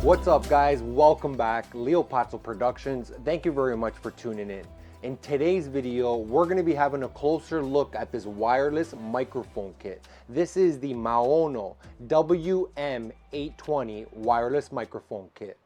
What's up, guys? Welcome back. Leo Pazzo Productions. Thank you very much for tuning in. In today's video, we're going to be having a closer look at this wireless microphone kit. This is the Maono WM820 wireless microphone kit.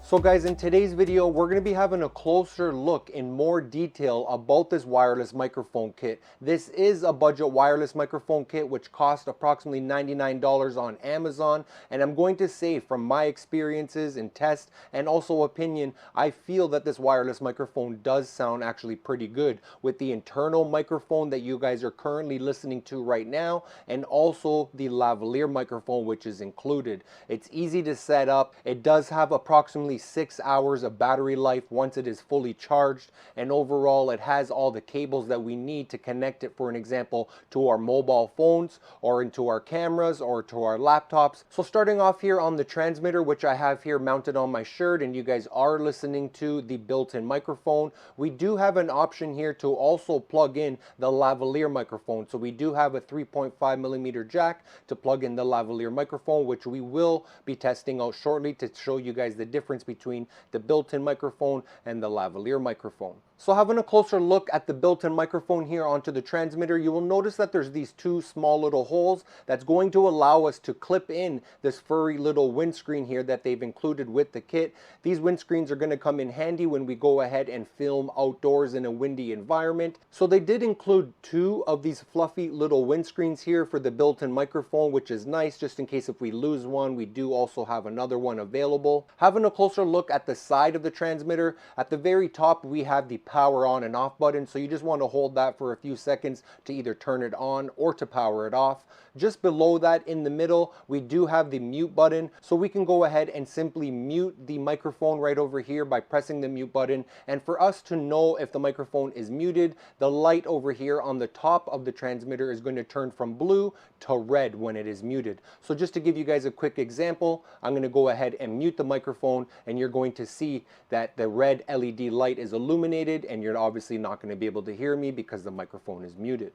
So guys, in today's video, we're going to be having a closer look in more detail about this wireless microphone kit. This is a budget wireless microphone kit which costs approximately $99 on Amazon, and I'm going to say from my experiences and test and also opinion, I feel that this wireless microphone does sound actually pretty good with the internal microphone that you guys are currently listening to right now, and also the lavalier microphone which is included. It's easy to set up. It does have approximately 6 hours of battery life once it is fully charged, and overall it has all the cables that we need to connect it, for an example, to our mobile phones or into our cameras or to our laptops. So starting off here on the transmitter, which I have here mounted on my shirt, and you guys are listening to the built-in microphone, we do have an option here to also plug in the lavalier microphone. So we do have a 3.5 millimeter jack to plug in the lavalier microphone, which we will be testing out shortly to show you guys the difference between the built-in microphone and the lavalier microphone. So having a closer look at the built-in microphone here onto the transmitter, you will notice that there's these two small little holes that's going to allow us to clip in this furry little windscreen here that they've included with the kit. These windscreens are going to come in handy when we go ahead and film outdoors in a windy environment. So they did include two of these fluffy little windscreens here for the built-in microphone, which is nice just in case if we lose one, we do also have another one available. Having a closer look at the side of the transmitter, at the very top we have the power on and off button, so you just want to hold that for a few seconds to either turn it on or to power it off. Just below that in the middle we do have the mute button, so we can go ahead and simply mute the microphone right over here by pressing the mute button. And for us to know if the microphone is muted, the light over here on the top of the transmitter is going to turn from blue to red when it is muted. So just to give you guys a quick example, I'm going to go ahead and mute the microphone, and you're going to see that the red LED light is illuminated, and you're obviously not going to be able to hear me because the microphone is muted.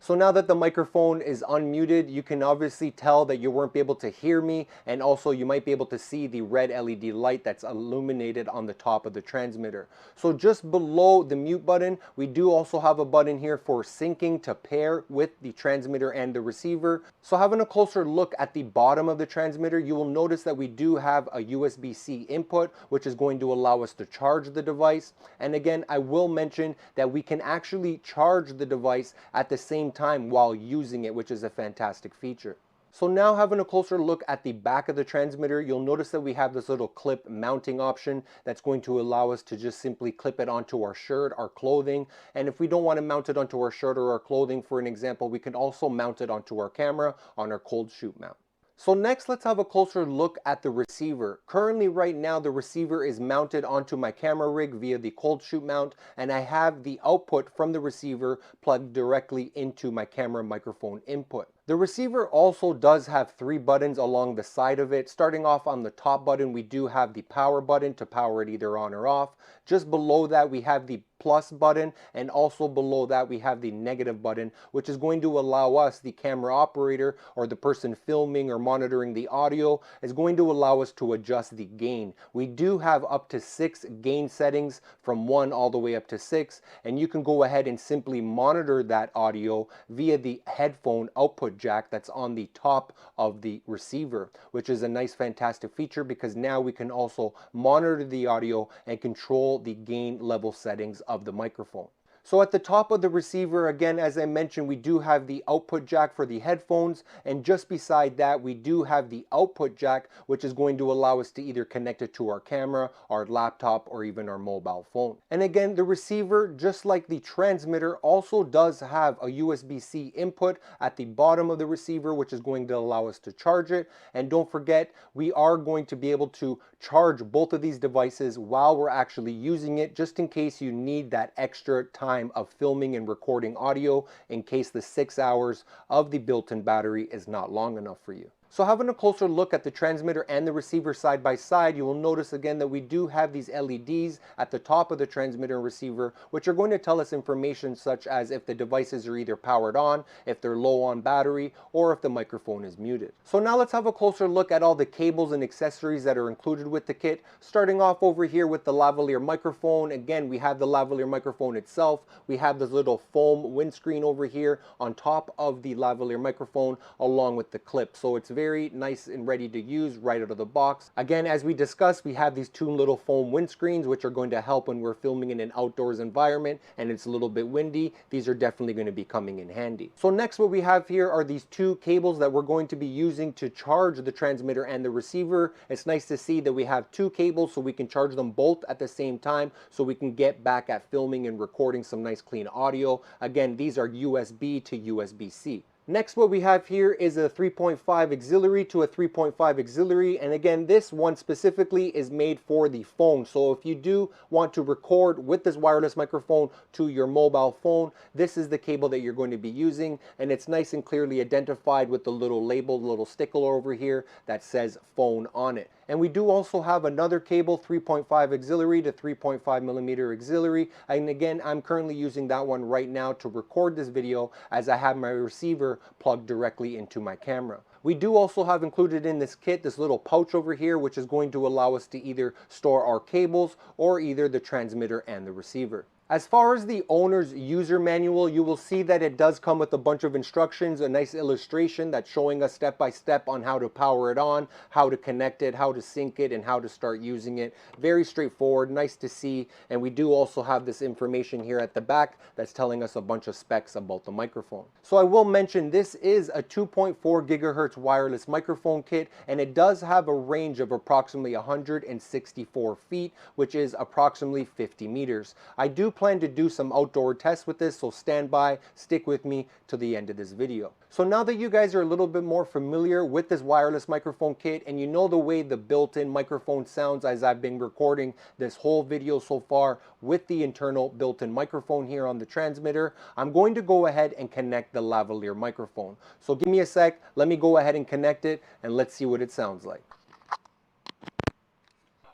So now that the microphone is unmuted, you can obviously tell that you weren't able to hear me, and also you might be able to see the red LED light that's illuminated on the top of the transmitter. So just below the mute button, we do also have a button here for syncing to pair with the transmitter and the receiver. So having a closer look at the bottom of the transmitter, you will notice that we do have a USB-C input, which is going to allow us to charge the device. And again, I will mention that we can actually charge the device at the same time while using it, which is a fantastic feature. So now having a closer look at the back of the transmitter, you'll notice that we have this little clip mounting option that's going to allow us to just simply clip it onto our shirt, our clothing. And if we don't want to mount it onto our shirt or our clothing, for an example, we can also mount it onto our camera on our cold shoot mount. So next, let's have a closer look at the receiver. Currently right now, the receiver is mounted onto my camera rig via the cold shoot mount, and I have the output from the receiver plugged directly into my camera microphone input. The receiver also does have three buttons along the side of it. Starting off on the top button, we do have the power button to power it either on or off. Just below that, we have the plus button, and also below that we have the negative button, which is going to allow us, the camera operator or the person filming or monitoring the audio, is going to allow us to adjust the gain. We do have up to 6 gain settings, from 1 all the way up to 6, and you can go ahead and simply monitor that audio via the headphone output jack that's on the top of the receiver, which is a nice fantastic feature because now we can also monitor the audio and control the gain level settings of the microphone. So at the top of the receiver, again, as I mentioned, we do have the output jack for the headphones, and just beside that, we do have the output jack, which is going to allow us to either connect it to our camera, our laptop, or even our mobile phone. And again, the receiver, just like the transmitter, also does have a USB-C input at the bottom of the receiver, which is going to allow us to charge it. And don't forget, we are going to be able to charge both of these devices while we're actually using it, just in case you need that extra time of filming and recording audio in case the 6 hours of the built-in battery is not long enough for you. So having a closer look at the transmitter and the receiver side by side, you will notice again that we do have these LEDs at the top of the transmitter and receiver, which are going to tell us information such as if the devices are either powered on, if they're low on battery, or if the microphone is muted. So now let's have a closer look at all the cables and accessories that are included with the kit. Starting off over here with the lavalier microphone. Again, we have the lavalier microphone itself. We have this little foam windscreen over here on top of the lavalier microphone along with the clip. So it's very nice and ready to use right out of the box. Again, as we discussed, we have these two little foam windscreens, which are going to help when we're filming in an outdoors environment and it's a little bit windy. These are definitely going to be coming in handy. So next, what we have here are these two cables that we're going to be using to charge the transmitter and the receiver. It's nice to see that we have two cables so we can charge them both at the same time so we can get back at filming and recording some nice clean audio. Again, these are USB to USB-C. Next, what we have here is a 3.5 auxiliary to a 3.5 auxiliary, and again, this one specifically is made for the phone. So if you do want to record with this wireless microphone to your mobile phone, this is the cable that you're going to be using, and it's nice and clearly identified with the little label, the little sticker over here that says phone on it. And we do also have another cable, 3.5 auxiliary to 3.5 millimeter auxiliary. And again, I'm currently using that one right now to record this video as I have my receiver plugged directly into my camera. We do also have included in this kit this little pouch over here, which is going to allow us to either store our cables or either the transmitter and the receiver. As far as the owner's user manual, you will see that it does come with a bunch of instructions, a nice illustration that's showing us step by step on how to power it on, how to connect it, how to sync it, and how to start using it. Very straightforward, nice to see. And we do also have this information here at the back that's telling us a bunch of specs about the microphone. So I will mention this is a 2.4 gigahertz wireless microphone kit, and it does have a range of approximately 164 feet, which is approximately 50 meters. I do plan to do some outdoor tests with this, so stand by, stick with me to the end of this video. So now that you guys are a little bit more familiar with this wireless microphone kit and you know the way the built-in microphone sounds as I've been recording this whole video so far with the internal built-in microphone here on the transmitter, I'm going to go ahead and connect the lavalier microphone. So give me a sec, let me go ahead and connect it and let's see what it sounds like.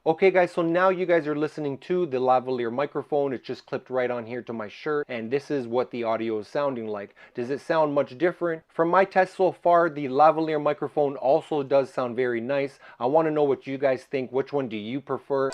Okay guys, so now you guys are listening to the lavalier microphone. It's just clipped right on here to my shirt, and this is what the audio is sounding like. Does it sound much different? From my test so far, the lavalier microphone also does sound very nice. I want to know what you guys think. Which one do you prefer?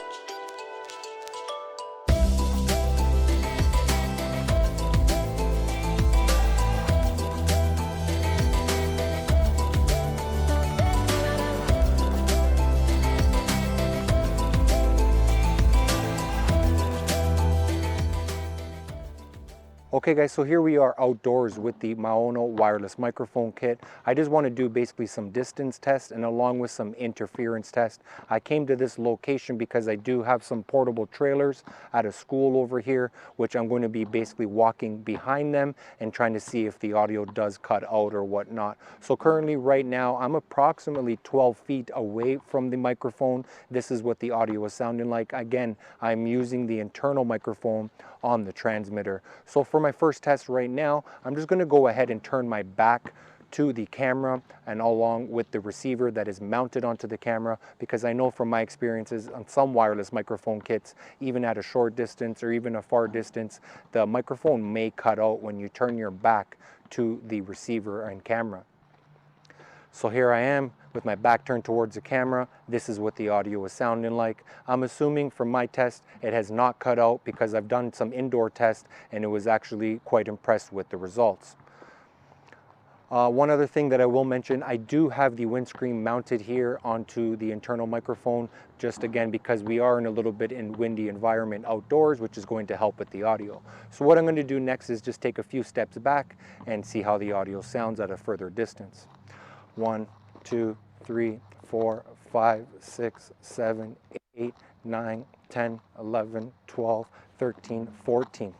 Okay guys, so here we are outdoors with the Maono wireless microphone kit. I just want to do basically some distance tests and along with some interference tests. I came to this location because I do have some portable trailers at a school over here, which I'm going to be basically walking behind them and trying to see if the audio does cut out or whatnot. So currently right now, I'm approximately 12 feet away from the microphone. This is what the audio is sounding like. Again, I'm using the internal microphone on the transmitter. So for my first test right now, I'm just going to go ahead and turn my back to the camera and along with the receiver that is mounted onto the camera, because I know from my experiences on some wireless microphone kits, even at a short distance or even a far distance, the microphone may cut out when you turn your back to the receiver and camera. So here I am with my back turned towards the camera. This is what the audio is sounding like. I'm assuming from my test it has not cut out because I've done some indoor tests and it was actually quite impressed with the results. One other thing that I will mention, I do have the windscreen mounted here onto the internal microphone, just again because we are in a little bit in windy environment outdoors, which is going to help with the audio. So what I'm going to do next is just take a few steps back and see how the audio sounds at a further distance. 1, 2, 3, 4, 5, 6, 7, 8, 9, 10, 11, 12, 13, 14.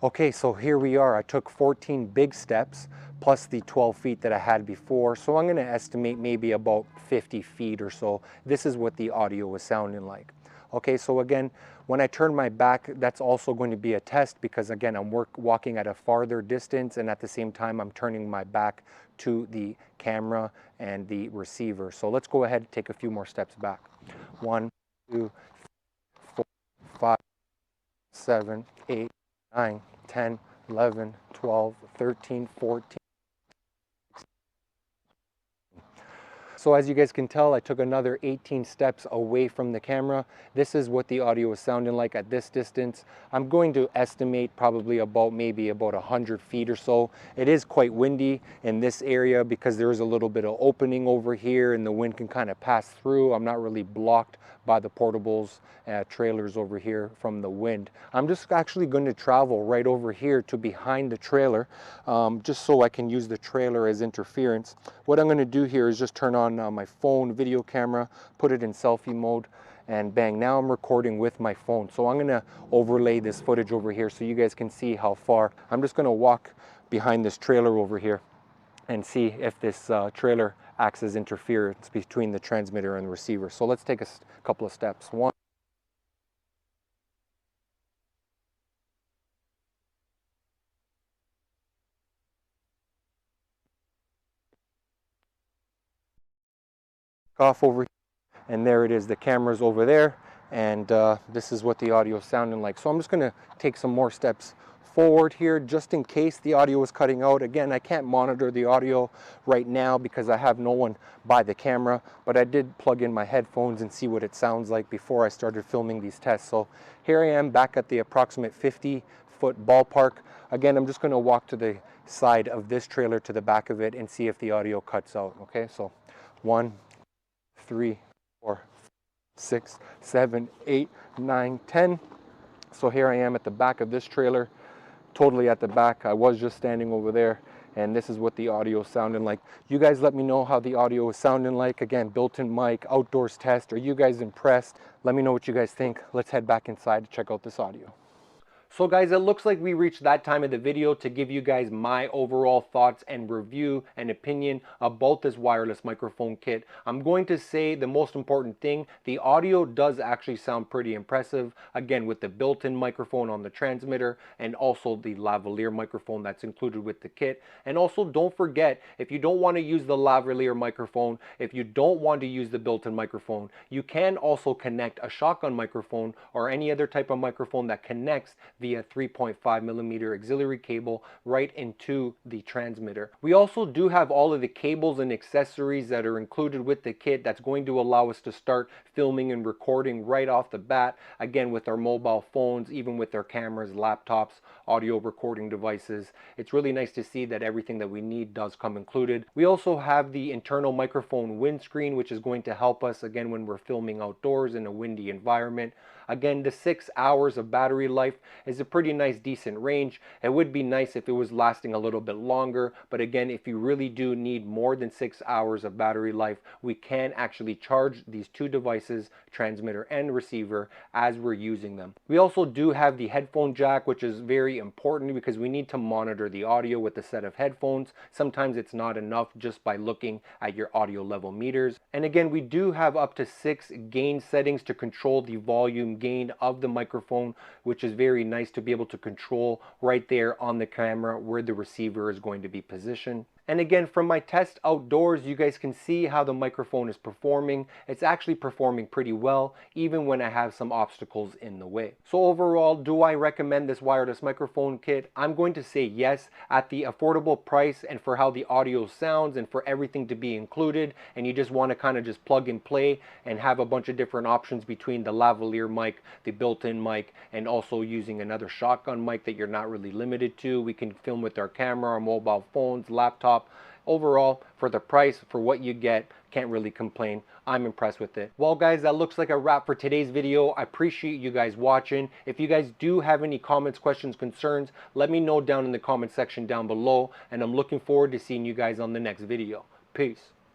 Okay, so here we are. I took 14 big steps plus the 12 feet that I had before. So I'm going to estimate maybe about 50 feet or so. This is what the audio was sounding like. Okay, so again, when I turn my back, that's also going to be a test because again, I'm walking at a farther distance and at the same time, I'm turning my back to the camera and the receiver. So let's go ahead and take a few more steps back. 1, 2, 4, 5, 7, 8, 9, 10, 11, 12, 13, 14. So as you guys can tell, I took another 18 steps away from the camera. This is what the audio is sounding like at this distance. I'm going to estimate probably maybe about 100 feet or so. It is quite windy in this area because there is a little bit of opening over here and the wind can kind of pass through. I'm not really blocked by the portables, trailers over here from the wind. I'm just actually going to travel right over here to behind the trailer, just so I can use the trailer as interference. What I'm going to do here is just turn on my phone video camera, put it in selfie mode, and bang, now I'm recording with my phone. So I'm going to overlay this footage over here so you guys can see how far. I'm just going to walk behind this trailer over here and see if this trailer acts as interference between the transmitter and the receiver. So let's take a couple of steps. 1, off over here, and there it is. The camera's over there, and this is what the audio is sounding like. So I'm just going to take some more steps forward here just in case the audio is cutting out. Again, I can't monitor the audio right now because I have no one by the camera, but I did plug in my headphones and see what it sounds like before I started filming these tests. So here I am back at the approximate 50-foot ballpark. Again, I'm just going to walk to the side of this trailer to the back of it and see if the audio cuts out. Okay, so 1, 3, 4, 6, 7, 8, 9, 10. So here I am at the back of this trailer, totally at the back. I was just standing over there, and this is what the audio is sounding like. You guys let me know how the audio is sounding like. Again, built-in mic, outdoors test. Are you guys impressed? Let me know what you guys think. Let's head back inside to check out this audio. So guys, it looks like we reached that time of the video to give you guys my overall thoughts and review and opinion about this wireless microphone kit. I'm going to say the most important thing, the audio does actually sound pretty impressive. Again, with the built-in microphone on the transmitter and also the lavalier microphone that's included with the kit. And also don't forget, if you don't want to use the lavalier microphone, if you don't want to use the built-in microphone, you can also connect a shotgun microphone or any other type of microphone that connects via 3.5 millimeter auxiliary cable right into the transmitter. We also do have all of the cables and accessories that are included with the kit that's going to allow us to start filming and recording right off the bat, again with our mobile phones, even with our cameras, laptops, audio recording devices. It's really nice to see that everything that we need does come included. We also have the internal microphone windscreen, which is going to help us again when we're filming outdoors in a windy environment. Again, the 6 hours of battery life is a pretty nice, decent range. It would be nice if it was lasting a little bit longer, but again, if you really do need more than 6 hours of battery life, we can actually charge these two devices, transmitter and receiver, as we're using them. We also do have the headphone jack, which is very important because we need to monitor the audio with a set of headphones. Sometimes it's not enough just by looking at your audio level meters. And again, we do have up to 6 gain settings to control the volume gain of the microphone, which is very nice to be able to control right there on the camera where the receiver is going to be positioned. And again, from my test outdoors, you guys can see how the microphone is performing. It's actually performing pretty well, even when I have some obstacles in the way. So overall, do I recommend this wireless microphone kit? I'm going to say yes, at the affordable price and for how the audio sounds and for everything to be included, and you just want to kind of just plug and play and have a bunch of different options between the lavalier mic, the built-in mic, and also using another shotgun mic that you're not really limited to. We can film with our camera, our mobile phones, laptops, shop. Overall, for the price, for what you get, can't really complain. I'm impressed with it. Well guys, that looks like a wrap for today's video. I appreciate you guys watching. If you guys do have any comments, questions, concerns, let me know down in the comment section down below, and I'm looking forward to seeing you guys on the next video. Peace.